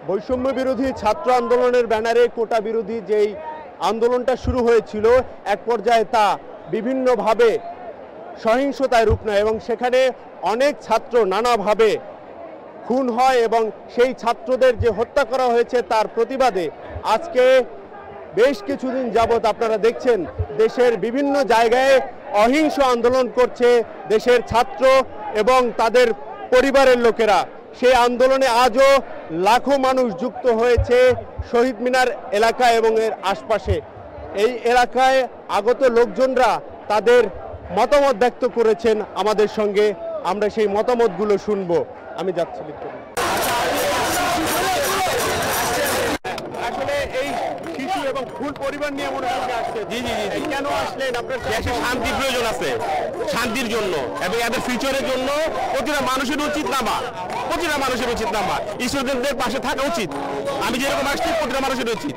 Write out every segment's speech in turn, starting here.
বৈষম্য বিরোধী ছাত্র আন্দোলনের ব্যানারে কোটা বিরোধী যেই আন্দোলনটা শুরু হয়েছিল এক পর্যায়ে তা বিভিন্নভাবে সহিংসতায় রূপ নেয় এবং সেখানে অনেক ছাত্র নানাভাবে খুন হয় এবং সেই ছাত্রদের যে হত্যা করা হয়েছে তার প্রতিবাদে আজকে বেশ কিছুদিন যাবত আপনারা দেখছেন দেশের বিভিন্ন জায়গায় অহিংস আন্দোলন করছে দেশের ছাত্র এবং তাদের পরিবারের লোকেরা। সেই আন্দোলনে আজও লাখো মানুষ যুক্ত হয়েছে শহীদ মিনার এলাকা এবং এর আশপাশে। এই এলাকায় আগত লোকজনরা তাদের মতামত ব্যক্ত করেছেন আমাদের সঙ্গে, আমরা সেই মতামতগুলো শুনবো। আমি যাচ্ছি আসলে এই শিশু এবং ফুল পরিবার নিয়ে মনে হয় আসছে। জি জি জি, কেন আসলেন? আপনার দেশে শান্তির প্রয়োজন আছে, শান্তির জন্য এবং এদের ফিউচারের জন্য প্রতিটা মানুষের উচিত নামা, প্রতিটা মানুষের উচিত নামা, স্টুডেন্টদের পাশে থাকা উচিত। আমি যেরকম আসছি প্রতিটা মানুষের উচিত।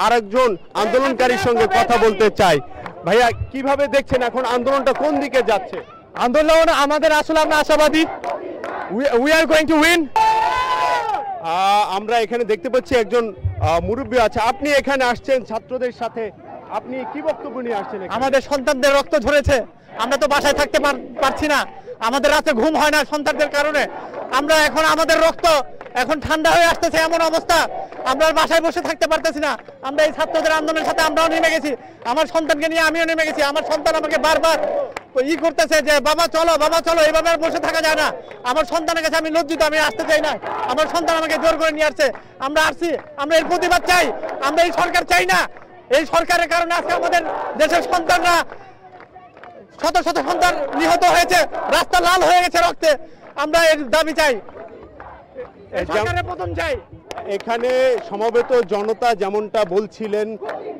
আরেকজন আন্দোলনকারীর সঙ্গে কথা বলতে চাই। ভাইয়া, কিভাবে দেখছেন এখন আন্দোলনটা কোন দিকে যাচ্ছে? আন্দোলন আমাদের আসলে আমরা আশাবাদী, we are going to win. আমরা এখানে দেখতে পাচ্ছি একজন মুরব্বী আছে। আপনি এখানে আসছেন ছাত্রদের সাথে, আপনি কি বক্তব্য নিয়ে আসছেন? আমাদের সন্তানদের রক্ত ঝরেছে, আমরা তো বাসায় থাকতে পারছি না, আমাদের রাতে ঘুম হয় না সন্তানদের কারণে। আমরা এখন আমাদের রক্ত এখন ঠান্ডা হয়ে আসতেছে, এমন অবস্থা আমরা বাসায় বসে থাকতে পারতেছি না। আমরা এই ছাত্রদের আন্দোলনের সাথে আমরাও নেমে গেছি, আমার সন্তানকে নিয়ে আমিও নেমে গেছি। আমার সন্তান আমাকে বারবার করতেছে যে বাবা চলো, বাবা চলো, এইভাবে আর বসে থাকা যায় না। আমার সন্তানের কাছে আমি লজ্জিত, আমি আসতে চাই না। আমার সন্তান আমাকে জোর করে নিয়ে আসছে, আমরা আসছি, আমরা এর প্রতিবাদ চাই। আমরা এই সরকার চাই না, এই সরকারের কারণে আজকে আমাদের দেশের সন্তানরা শত শত সন্তান নিহত হয়েছে, রাস্তা লাল হয়ে গেছে রক্তে। আমরা এর দাবি চাই, সরকারের পতন চাই। এখানে সমবেত জনতা যেমনটা বলছিলেন,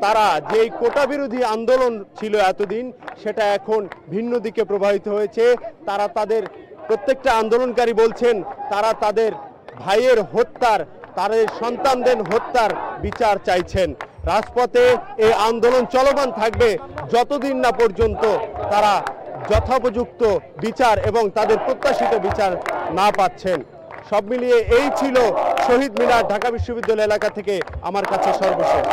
তারা যে কোটা বিরোধী আন্দোলন ছিল এতদিন, সেটা এখন ভিন্ন দিকে প্রবাহিত হয়েছে। তারা তাদের প্রত্যেকটা আন্দোলনকারী বলছেন তারা তাদের ভাইয়ের হত্যার, তাদের সন্তানদের হত্যার বিচার চাইছেন। রাজপথে এই আন্দোলন চলমান থাকবে যতদিন না পর্যন্ত তারা যথোপযুক্ত বিচার এবং তাদের প্রত্যাশিত বিচার না পাচ্ছেন। সব মিলিয়ে এই ছিল শহীদ মিনার ঢাকা বিশ্ববিদ্যালয় এলাকা থেকে আমার কাছে সর্বশেষ।